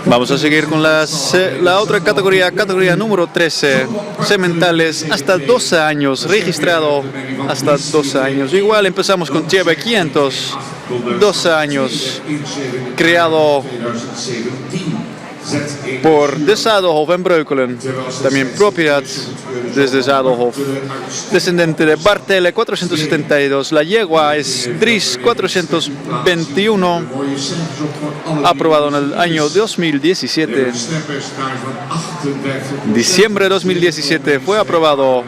Vamos a seguir con la otra categoría, categoría número 13, sementales hasta 12 años, registrado hasta 12 años. Igual empezamos con Cheve 500, 12 años, creado por de Zadelhof en Breukelen, también propiedad desde Zadelhof, descendiente de Bartele 472, la yegua es Dries 421, aprobado en el año 2017, diciembre de 2017 fue aprobado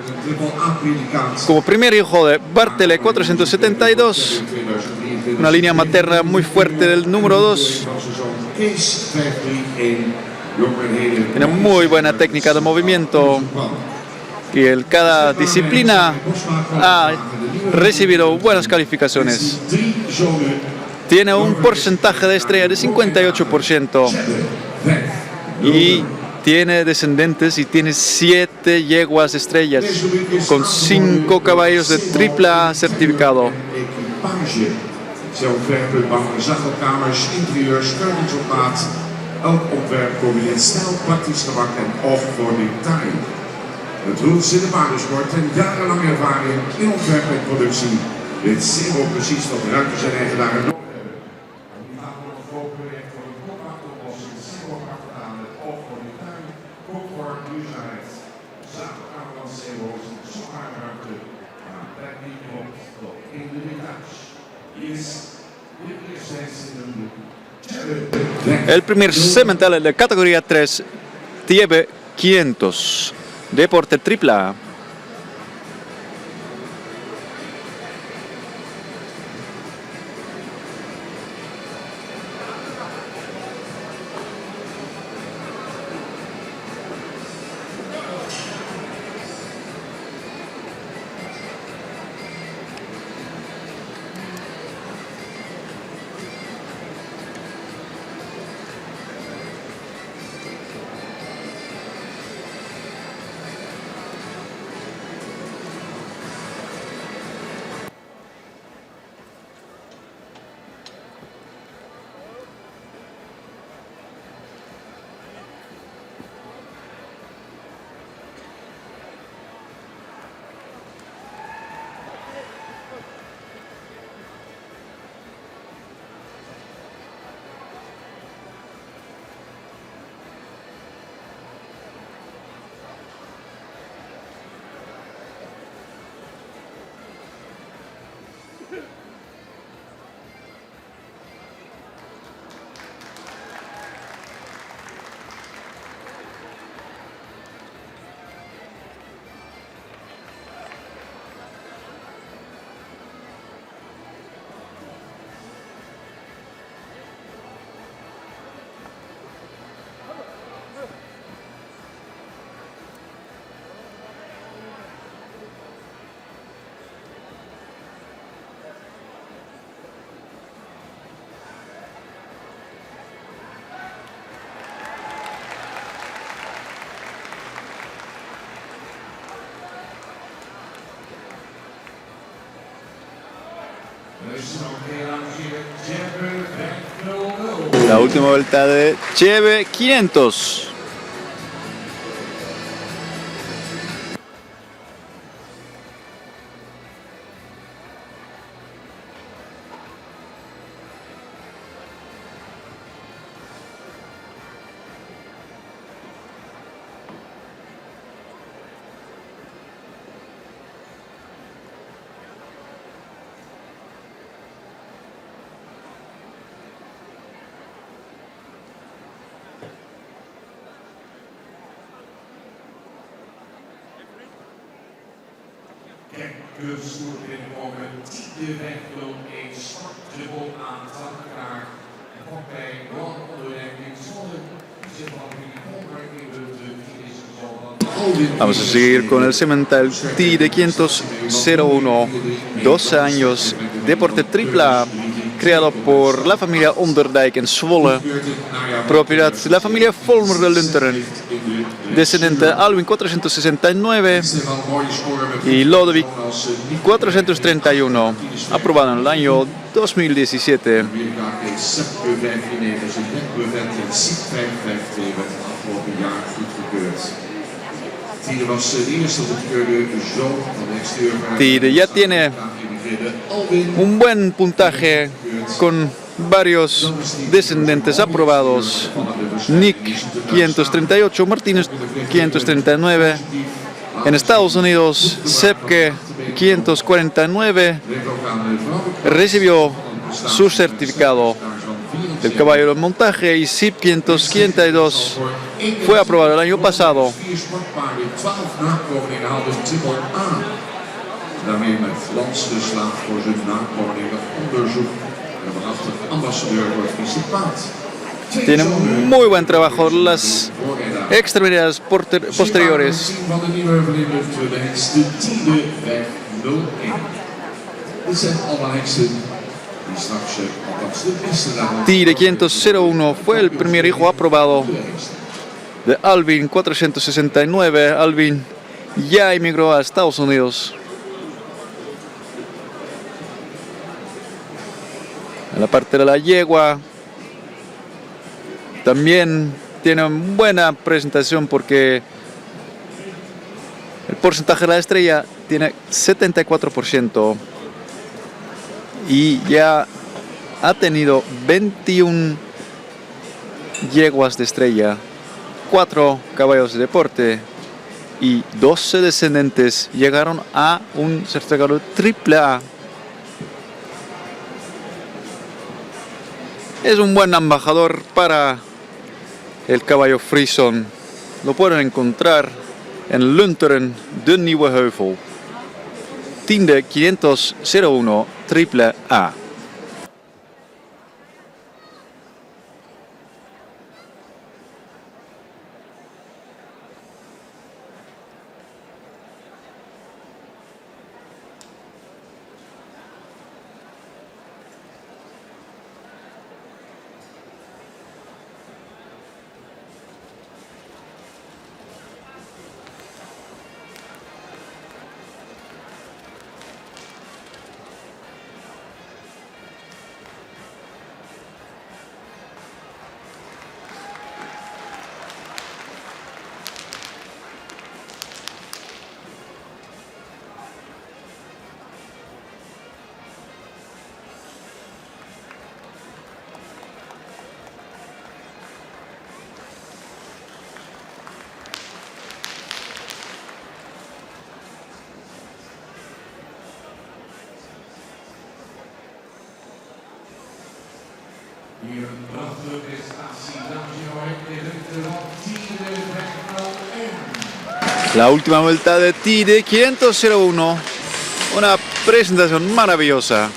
como primer hijo de Bartele 472, una línea materna muy fuerte del número 2. Tiene muy buena técnica de movimiento y en cada disciplina ha recibido buenas calificaciones. Tiene un porcentaje de estrella de 58% y tiene descendientes y tiene 7 yeguas estrellas con 5 caballos de tripla certificado. Ontwerpen, banken, zachtkamers, interieurs, keukens op maat. Elk ontwerp combineert stijl, praktisch gemak en oog voor detail. Het roots in de paardensport en jarenlange ervaring in ontwerp en productie. Dit zeer precies wat ruimtes en eigenaren nodig hebben. Die gaan voor een groot project voor een compacte oplossing, simpel achteraan met oog voor detail, comfort, duurzaamheid. Zachtkamer van Zeehoos, zwaarruimte, maar plek niet op tot in de etage. El primer semental de categoría 3, Cheve 500, deporte tripla. La última vuelta de Cheve 500. Kunststoer binnenkomen, de wegloop 1, start, dubbel aan, elkaar. En pak bij Ron onderdekking, zonder zit van Vamos a seguir con el semental T de 501, 12 años, deporte tripla, creado por la familia Onderdijk en Zwolle, propiedad de la familia Volmer de Lunteren, descendiente Alwin 469 y Lodewijk 431, aprobado en el año 2017. Tide ya tiene un buen puntaje con varios descendientes aprobados. Nick 538, Martínez 539. En Estados Unidos, Sepke 549 recibió su certificado del caballo de montaje y SIP 552 fue aprobado el año pasado. Daarmee met glans geslaagd voor zijn nakomelingen onderzoek en vanaf de ambassadeur wordt gezipaat. Tiene muy buen trabajo las extremidades posteriores. Van de nieuwe heuvellift de hengsten Tide 501. Dit zijn allemaal hengsten die straks althans de beste daarvan. Tide 501 fue el primer hijo aprobado de Alvin 469. Alvin ya emigró a Estados Unidos. En la parte de la yegua también tiene una buena presentación porque el porcentaje de la estrella tiene 74% y ya ha tenido 21 yeguas de estrella, 4 caballos de deporte y 12 descendientes llegaron a un certificado AAA. Es un buen embajador para el caballo Frison. Lo pueden encontrar en Lunteren de Nieuwe Heuvel. Tide 501 AAA. Hier een prachtige presentatie, dames en heren, de Tide 501. La última vuelta de Tide 501. Una presentación maravillosa.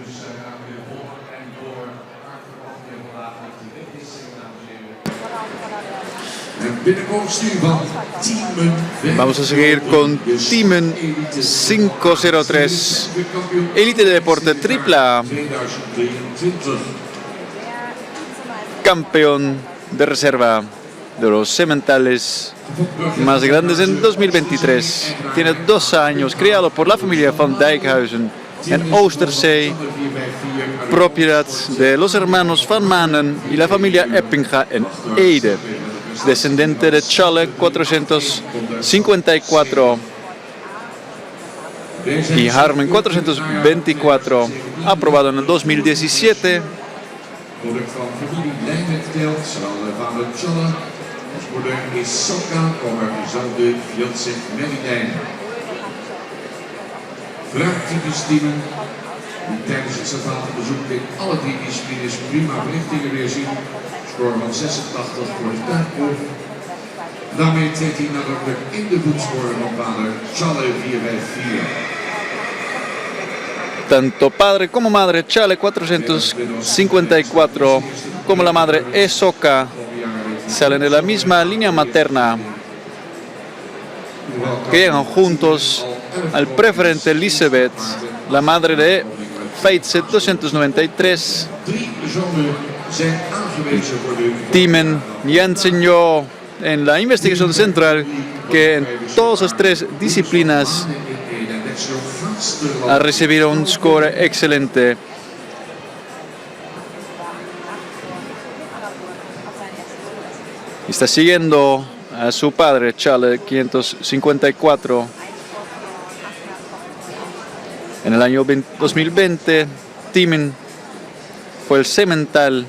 Dus gaan we weer voor en door. Hartelijk welkom vandaag met de wegwisseling, dames en heren. En binnenkomst nu van Team. Vamos a seguir con Team 503. Elite de Deporte AAA. 2023. Campeón de reserva de los sementales más grandes en 2023. Tiene 2 años, criado por la familia Van Dijkhuizen en Oosterzee, propiedad de los hermanos Van Manen y la familia Eppinga en Ede, descendiente de Challe 454 y Harmen 424, aprobado en el 2017. Product van familie Lijnmetgeld, zowel vader Tjalle als moeder is Soka, over dezelfde Fjotse Meridijn. Vraagtypisch teamen die tijdens het salvatorbezoek in alle 3 disciplines prima verrichtingen weer zien. Score van 86 voor de tuigproef. Daarmee treedt hij nadrukkelijk in de voetsporen van vader Chale 454. Tanto padre como madre Chale 454 como la madre Esoka salen de la misma línea materna, que llegan juntos al preferente Elisabeth, la madre de Feitse 293. Timen ya enseñó en la investigación central que en todas las 3 disciplinas ha recibido un score excelente. Está siguiendo a su padre, Chale 554. En el año 2020, Timen fue el semental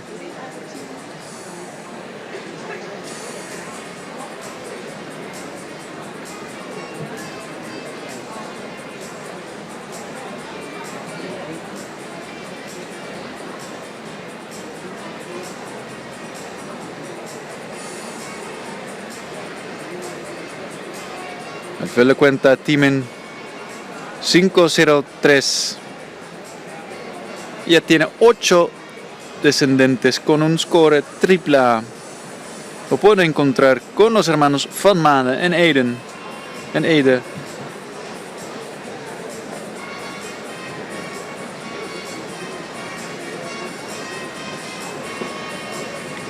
al final de cuenta Timen 503 ya tiene 8 descendientes con un score AAA. Lo pueden encontrar con los hermanos Van Manen en Ede.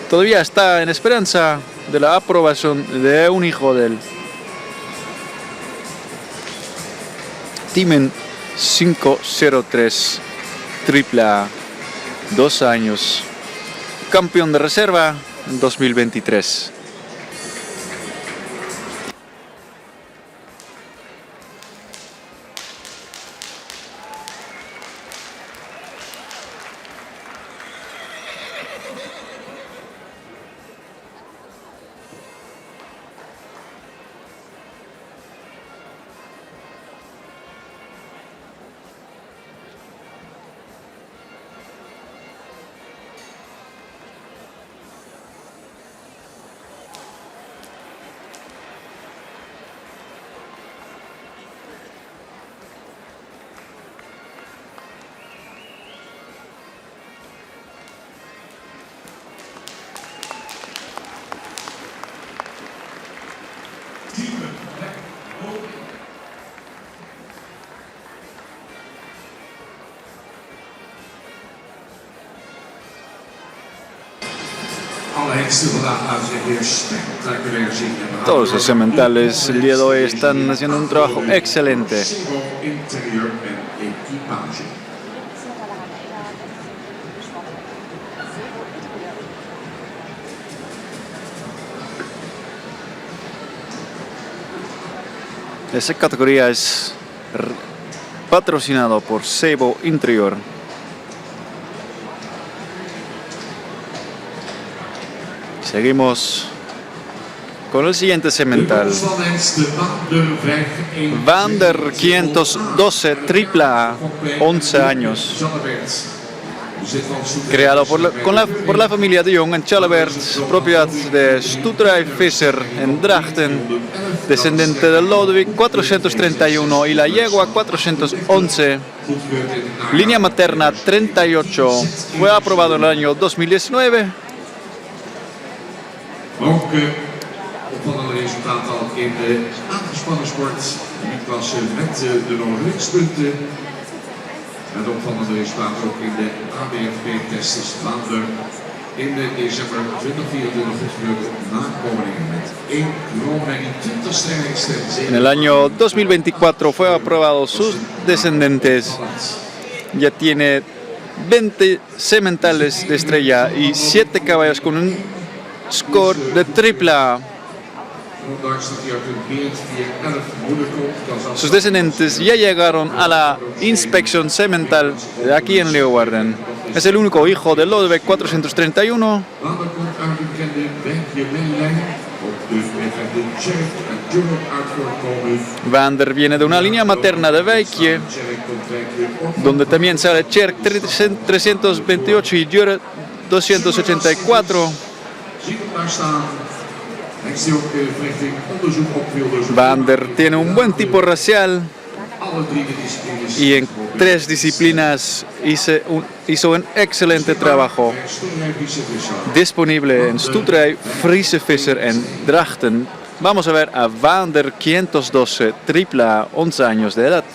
Todavía está en esperanza de la aprobación de un hijo de él. Timen 503 AAA, 2 años, campeón de reserva en 2023. Todos los sementales el día de hoy están haciendo un trabajo excelente. Esa categoría es patrocinado por Sebo Interior. Seguimos con el siguiente semental. Van der 512 AAA, 11 años. Creado por la familia de Jong en Chalabert, propiedad de Stoetrij Visser en Drachten, descendiente de Lodewijk 431 y la yegua 411. Línea materna 38. Fue aprobado en el año 2019. Ook opvallende resultaten al in de aangespannen sport. Die klasse met de Noordelijkspunten. En opvallende resultaten ook in de ABFP-test is Vlaanderen in de december 2024 goedgekeurde nakomelingen met 1 kroonbrenging, 20 strijdingsstemmen. En el año 2024 fue aprobado sus descendientes. Ya tiene 20 sementales de estrella y 7 caballos con un score de AAA. Sus descendientes ya llegaron a la inspección semental de aquí en Leeuwarden. Es el único hijo de Lodewijk 431. Van der viene de una línea materna de Wijkje, donde también sale Tjerk 328 y Jure 284. Van der tiene un buen tipo racial y en 3 disciplinas hizo un excelente trabajo. Disponible en Stoetrij, Friese Visser en Drachten. Vamos a ver a Van der 512, AAA, 11 años de edad.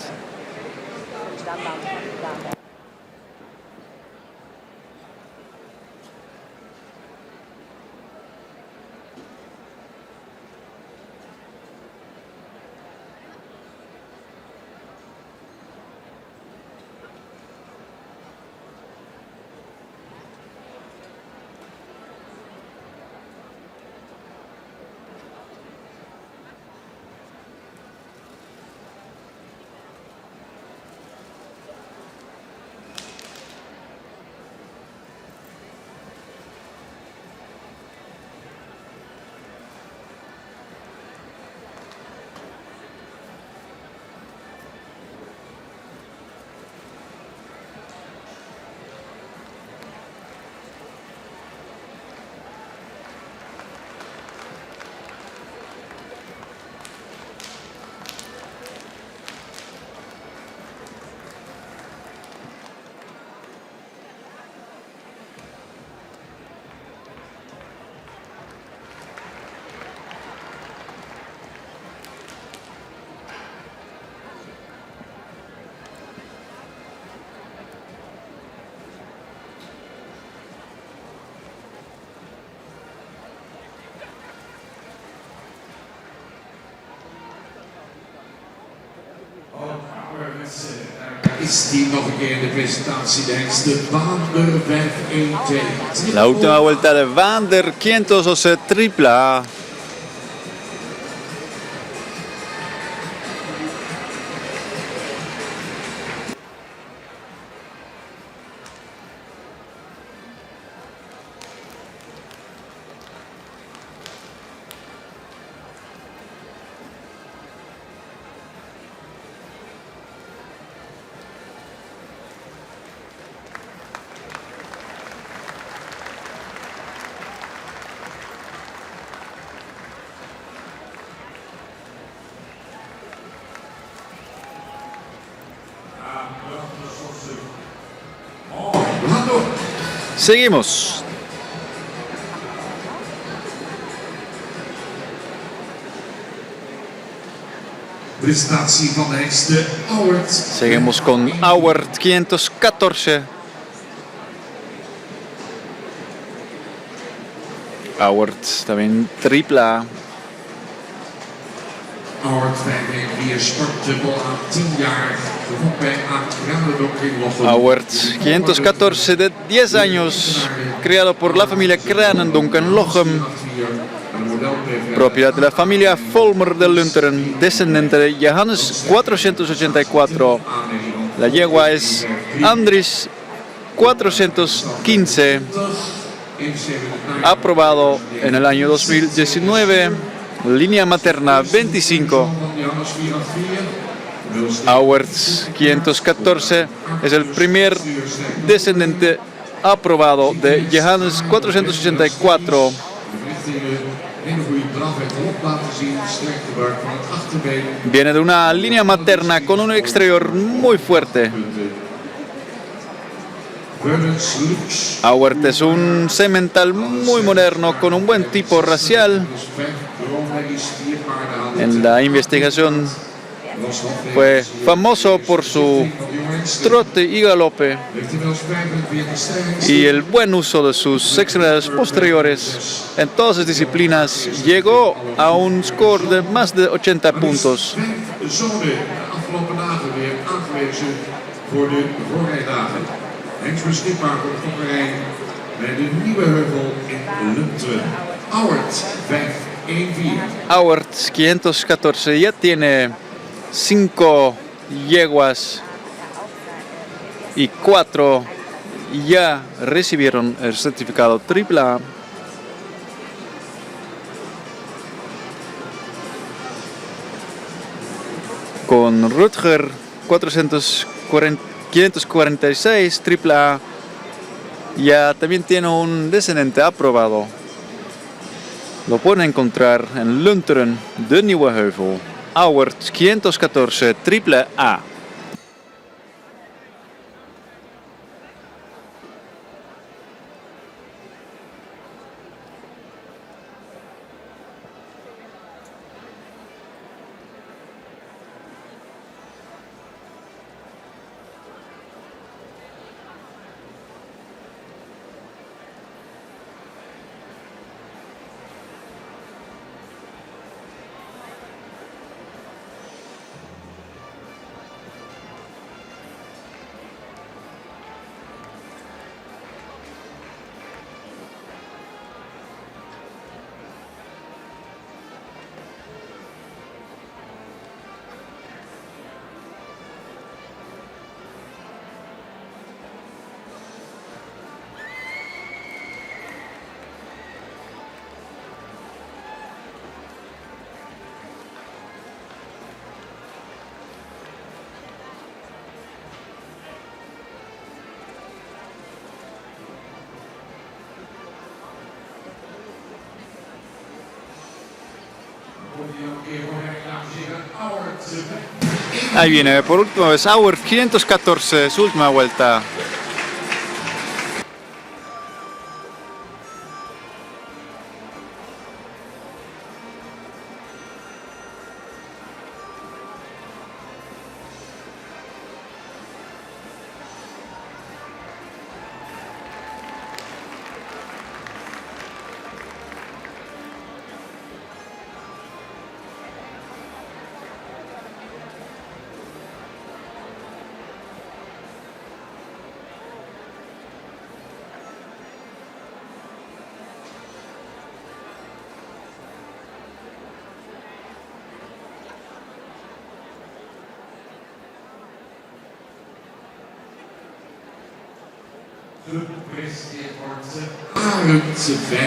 Is die nog een keer in de presentatie, de hengst, de Van der 512. La última vuelta de Van der 512, AAA. Seguimos. Presentatie van de hengst, de Auwert. Seguimos con Auwert 514. Auwert también AAA. Auwert 514 sportdubbel aan 10 jaar. Gevonden bij Kranendonk in Lochem. Auwert 514 de 10 años, criado por la familia Kranendonk en Lochem, propiedad de la familia Volmer de Lunteren, descendiente de Johannes 484. La yegua es Andries 415, aprobado en el año 2019, línea materna 25. Auwert 514 es el primer descendiente aprobado de Johannes 484. Viene de una línea materna con un exterior muy fuerte. Auwert es un semental muy moderno con un buen tipo racial. En la investigación fue famoso por su trote y galope y el buen uso de sus extremidades posteriores. En todas las disciplinas llegó a un score de más de 80 puntos. Auwert 514 ya tiene 5 yeguas y 4 ya recibieron el certificado AAA. con Rutger 546 AAA. Ya también tiene un descendente aprobado. Lo pueden encontrar en Lunteren de Nieuwe Heuvel, Auwert 514 AAA. Ahí viene por última vez Auwert 514, su última vuelta.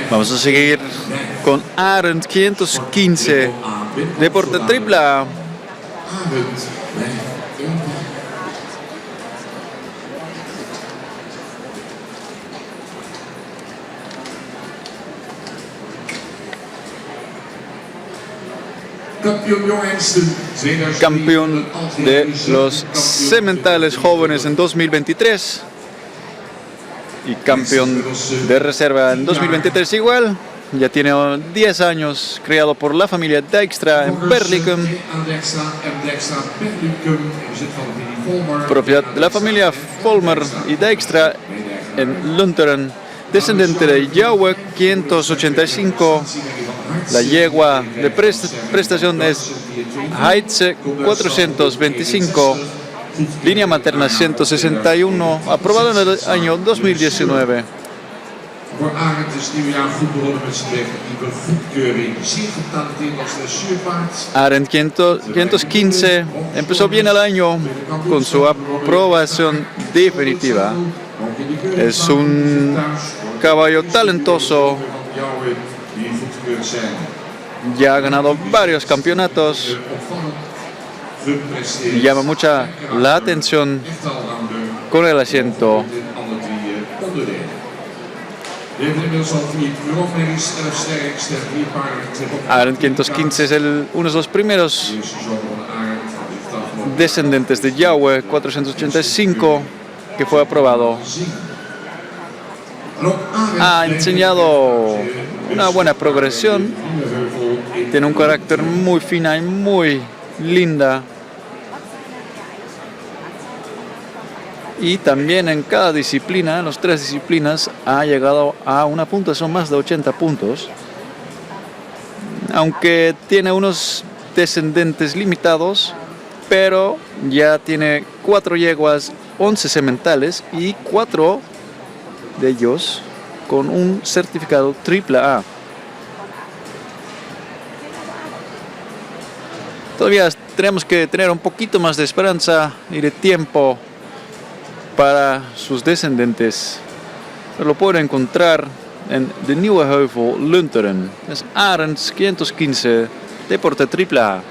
Vamos a seguir con Arend 515, deporte AAA. Campeón de los sementales jóvenes en 2023 y campeón de reserva en 2023 igual. Ya tiene 10 años, creado por la familia Dijkstra en Berlicum, propiedad de la familia Volmer y Dijkstra en Lunteren, descendiente de Jouwe 585. La yegua de prestación es Heitze 425, línea materna 161, aprobado en el año 2019. Voor Arend is nieuwjaar goed begonnen met zijn weg met nieuwe goedkeuring. Zeer getalenteerd als dressuurpaard. Arend 515 empezó bien el año con su aprobación definitiva. Es un caballo talentoso. Ya ha ganado varios campeonatos. Llama mucha la atención con el asiento. Arend 515 es uno de los primeros descendientes de Jouwe 485 que fue aprobado. Ha enseñado una buena progresión, tiene un carácter muy fina y muy linda. Y también en cada disciplina, en las 3 disciplinas, ha llegado a una puntuación más de 80 puntos. Aunque tiene unos descendentes limitados, pero ya tiene 4 yeguas, 11 sementales y 4 de ellos con un certificado AAA. Todavía tenemos que tener un poquito más de esperanza y de tiempo para sus descendientes. Lo pueden encontrar en de Nieuwe Heuvel, Lunteren. Es Arend 515, deporte AAA.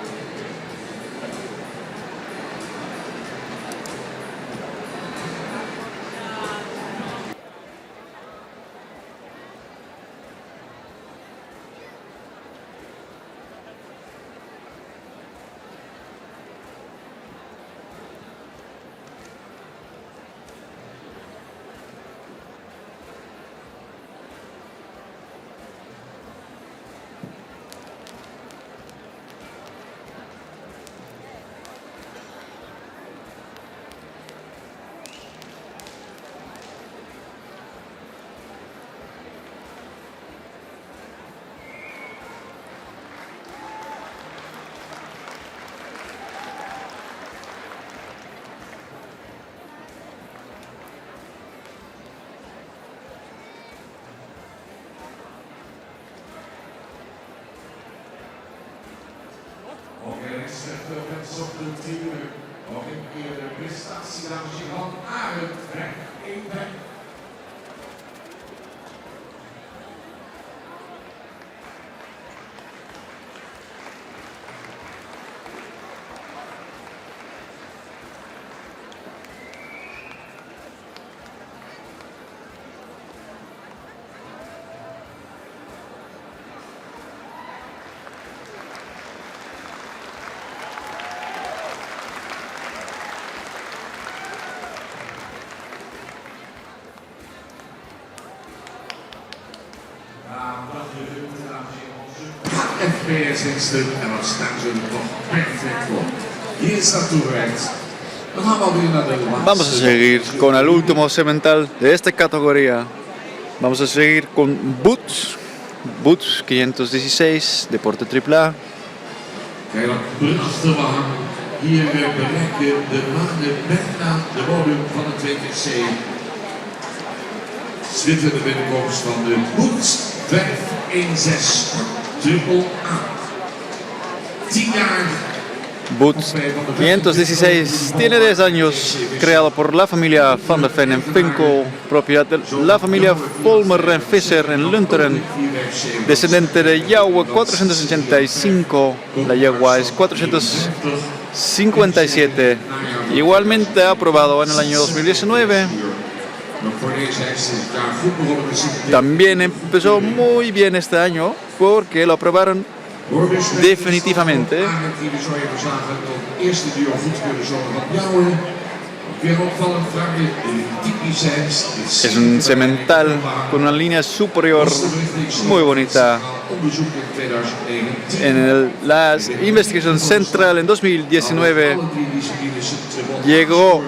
veel mensen op de tribune. Nog een keer de prestatie, dames en heren, van Arend Brecht. FPS in stuk en dan staan ze nog perfect op. Hier is dat toegewerkt. Dan gaan we alweer naar de laatste. Vamos a seguir con el último semental de esta categoría. Vamos a seguir con Boots 516, deporte AAA. Kijk, dat prachtige hier bereiken de mannen bijna de bodem van het WTC. Zwitserende binnenkomst van de Boots 516 AAA. 10 jaar. Boots 516 tiene 10 años, creado por la familia Van der Ven en Finkel, propiedad de la familia Volmer en Visser en Lunteren, descendiente de Jouwe 485, la yegua es 457, igualmente aprobado en el año 2019. También empezó muy bien este año porque lo aprobaron definitivamente. Es un semental con una línea superior muy bonita. En la investigación central en 2019 llegó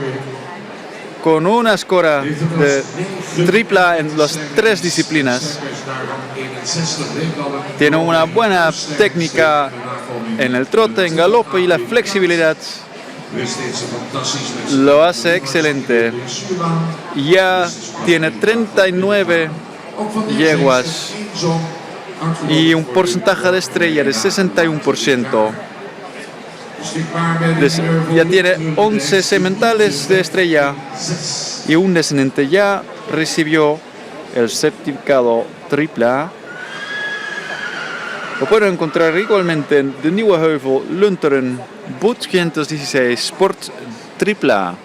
con una escora de AAA en las 3 disciplinas. Tiene una buena técnica en el trote, en galope y la flexibilidad. Lo hace excelente. Ya tiene 39 yeguas y un porcentaje de estrella de 61%. Ya tiene 11 sementales de estrella y un descendiente ya recibió el certificado AAA. Lo pueden encontrar igualmente en de Nieuwe Heuvel, Lunteren, Boots 516 Sport AAA.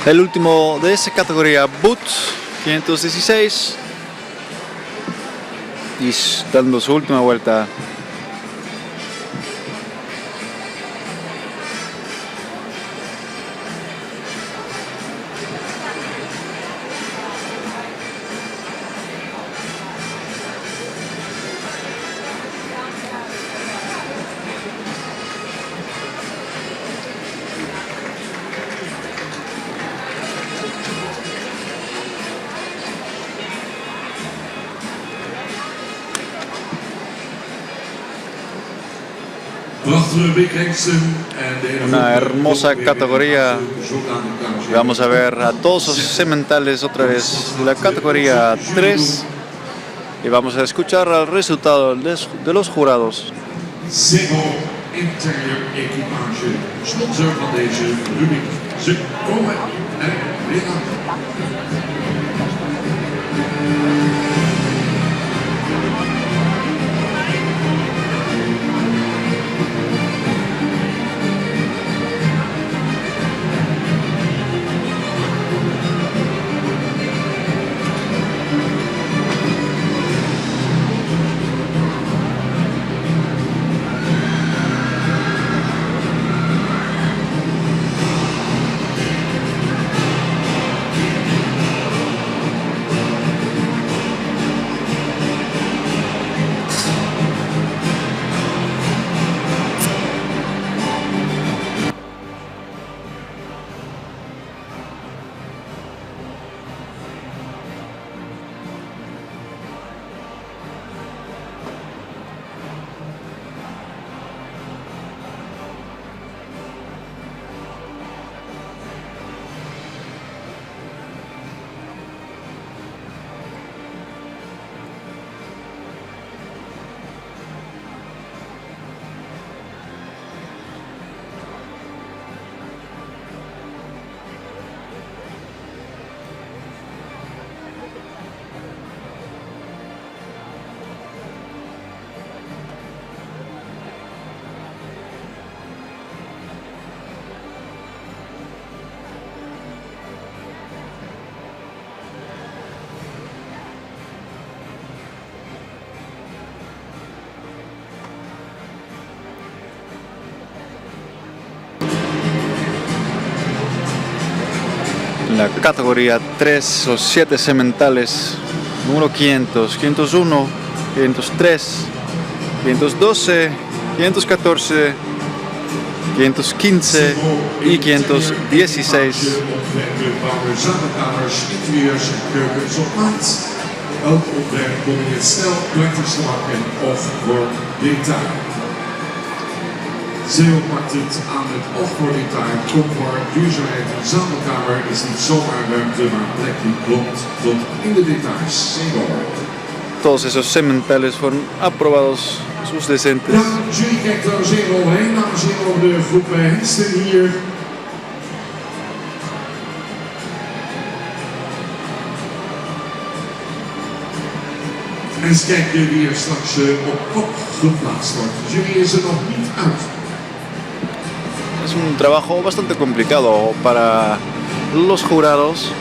El último de esa categoría, Boots 516, y dando su última vuelta. Una hermosa categoría. Vamos a ver a todos los sementales otra vez de la categoría 3 y vamos a escuchar el resultado de los jurados. Ziggo Interieur Equipage, sponsor van deze rubriek. Ze komen er weer aan. En la categoría 3, los 7 sementales, número 500, 501, 503, 512, 514, 515 y 516. Elk ontwerp combineert snel, praktisch gemak en oog voor detail. Ziggo pakt het aan met oog voor detail, comfort, duurzaamheid en zadelkamer is niet zomaar ruimte, maar een plek die klopt tot in de details. Ziggo. Todos esos sementales fueron aprobados, sus decentes. Ja, de jury kijkt daar zeer overheen, namens en heren, over de groep Hengsten hier. En eens kijken wie er straks op kop geplaatst wordt. De jury is er nog niet uit. Es un trabajo bastante complicado para los jurados.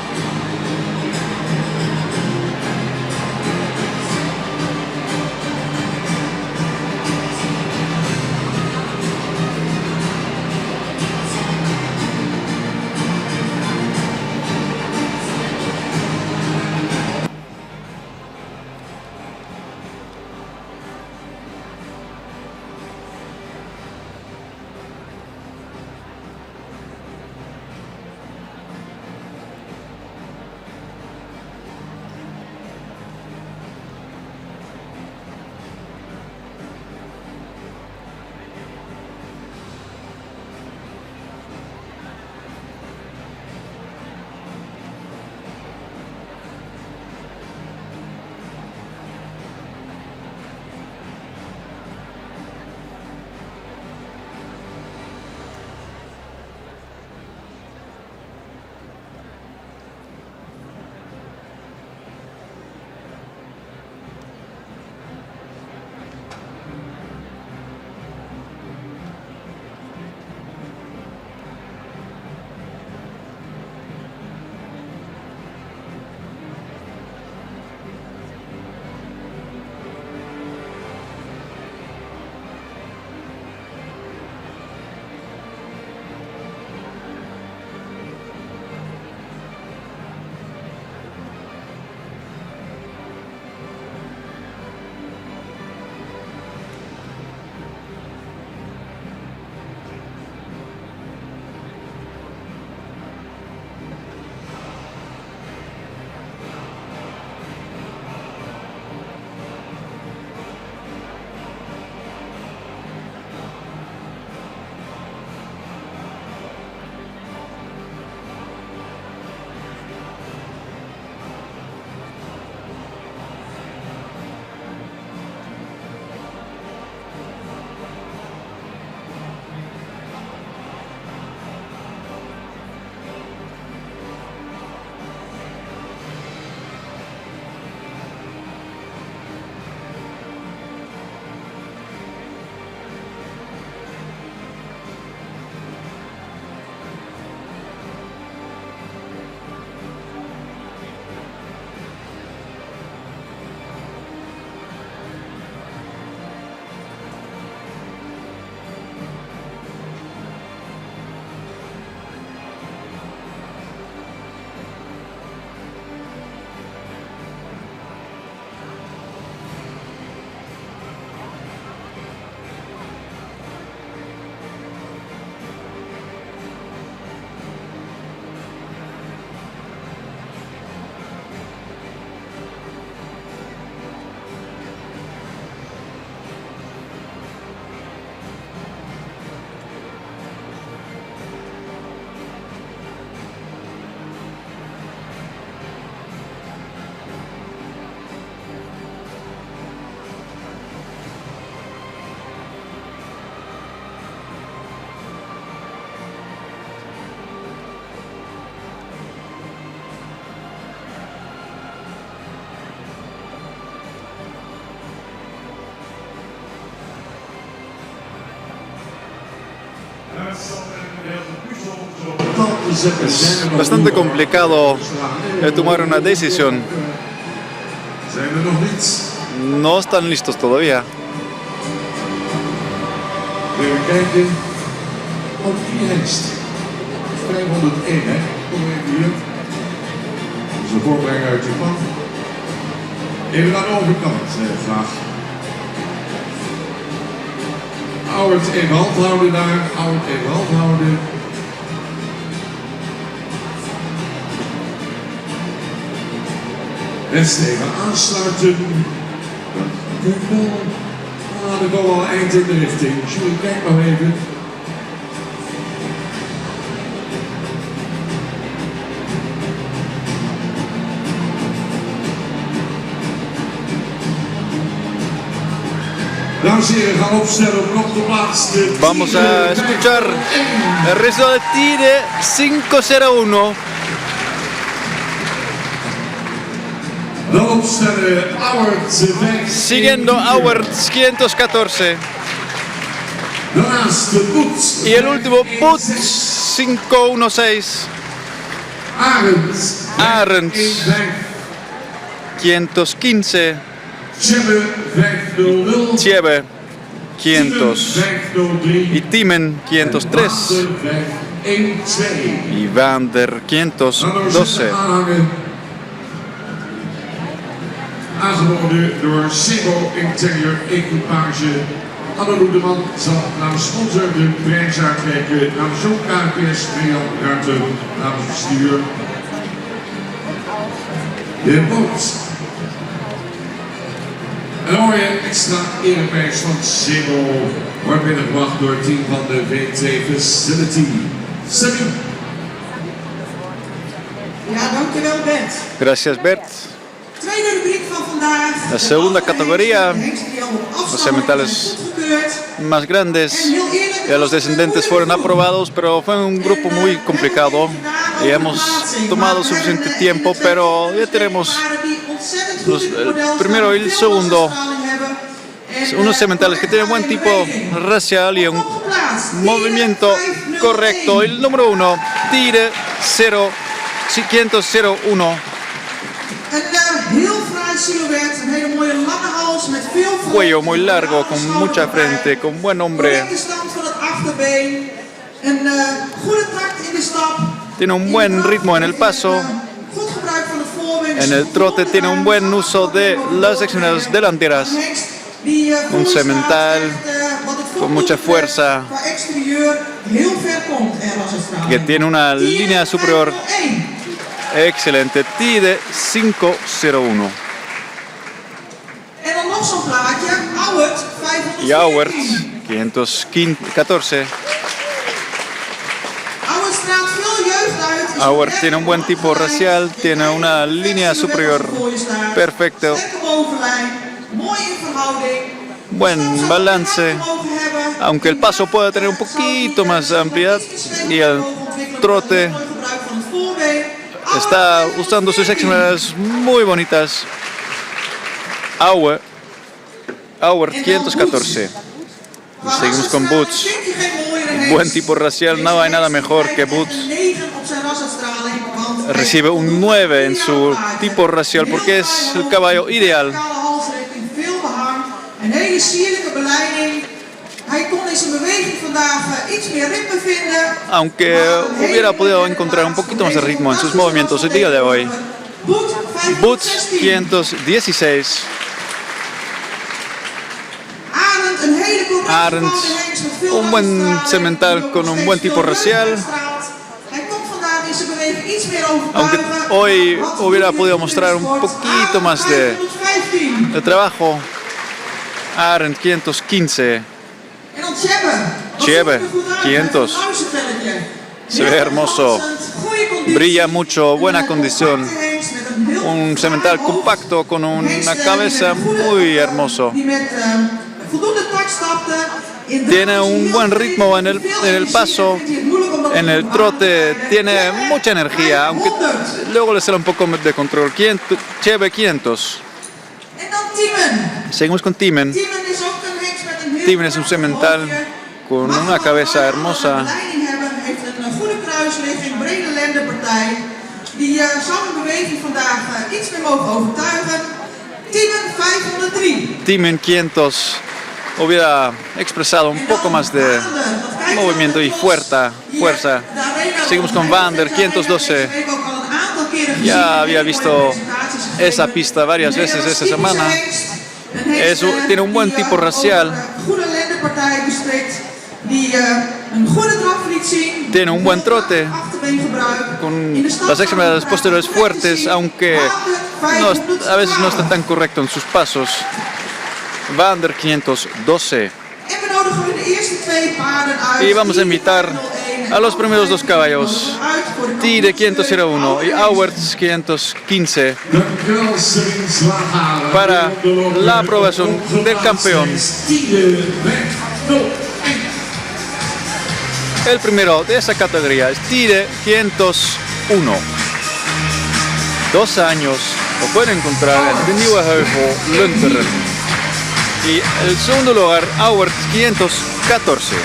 Es bastante complicado tomar una decisión. Zijn we nog niet? No están listos todavía. Even kijken. Op die hengst. 501, hè? Kom even hier. Dat is een voorbreng uit Japan. Even naar de overkant, graag. Ouwert even hand houden daar. Ouwert even hand houden. Rest even aansluiten. Kijk wel. Ah, dan komen we al eind in de richting. Julie, kijk nog even. Dames en heren, gaan opstellen op de plaats. Vamos a escuchar el resto de tire 501. Dan opstellen Auwert. Siguiendo Auwert 514. Daarnaast de Boet. Y el último Boots 516. Arend. Arends 515. Tjebbe 500. Tjebe 500. 503. Y Timen 503. 512. Y Vander 512. Aangeboden door Sebo Interior Equipage. Anne Loedeman zal namens sponsor de prijs uitreiken. Namens John KPS, Rian Ruiten, namens bestuur. De boot. Een mooie extra ereprijs van Sebo wordt binnengebracht door het team van de V2 Facility. Sammy. Ja, dankjewel Bert. Gracias, Bert. Tweede rubriek van vandaag. La segunda categoría, los sementales goedgekeurd. más grandes. Ya los descendentes fueron aprobados, pero fue un grupo muy complicado y hemos tomado suficiente tiempo, pero ya tenemos el primero y el segundo. Unos sementales que tienen buen tipo racial y un movimiento correcto. El número 1, tire 501. Een heel fraai silhouet, een hele mooie lange hals met veel vorm. Cuello muy largo, con mucha frente, con buen hombre. Correcte stand van het achterbeen. Een goede takt in de stap. Tiene un buen ritmo en el paso. Goed gebruik van het voorbeen. En el trote tiene un buen uso de las extremidades delanteras. Un semental con mucha fuerza, que tiene una línea superior excelente. Tide 501. En dan nog zo'n plaatje, Auwert, Y Auwert 514. 514. Auwert straalt veel jeugd uit. Auwert tiene un buen tipo racial, tiene una línea superior perfecto, Sterke bovenlijn, mooi in verhouding. buen balance, aunque el paso puede tener un poquito más ampliedad y el trote está usando sus extremidades muy bonitas. Auwert 514. Seguimos con Boots. Buen tipo racial, no hay nada mejor que Boots. Recibe un 9 en su tipo racial porque es el caballo ideal. Een hele sierlijke beleiding. Hij kon in zijn beweging vandaag iets meer ritme vinden. Aunque hubiera podido encontrar un poquito más de ritmo en sus movimientos el día de hoy. Boots 516. Arend, un buen semental con un buen tipo racial. Aunque hoy hubiera podido mostrar un poquito más de trabajo. Arend 515. Tjebe 500. Se ve hermoso. Brilla mucho, buena condición. Un semental compacto con una cabeza muy hermoso. Tiene un buen ritmo en el paso, en el trote, tiene mucha energía, aunque luego le sale un poco de control. Tjebe 500. En dan Timen. Seguimos con Timen. Timen is ook een heks met een heel Timen es un semental con una cabeza hermosa. De leiding hebben, heeft een goede kruisligging, brede lendenpartij. Die zal in beweging vandaag iets meer mogen overtuigen. Timen 503. Timen 500 hubiera expresado un poco más de movimiento y fuerza. Seguimos con Vander 512. Ya había visto esa pista varias veces esta semana. Tiene un buen tipo racial. Tiene un buen trote con las extremidades posteriores fuertes, aunque a veces no está tan correcto en sus pasos. Vander 512. Y vamos a invitar a los primeros dos caballos, Tide 501 y Auwerts 515, para la aprobación del campeón. El primero de esa categoría es Tide 501. 2 años lo pueden encontrar en de Nieuwe Heuvel, Lunteren. Y el segundo lugar, Auwerts 514.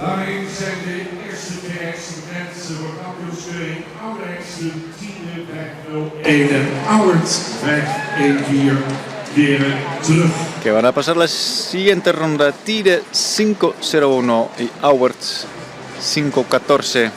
Daarin zijn de eerste rechtse mensen voor kampioenscheuring Auwerts 10-501 en Auwerts 514 keren terug. Que van a pasar la siguiente ronda, Tide 501 y Auwerts 514.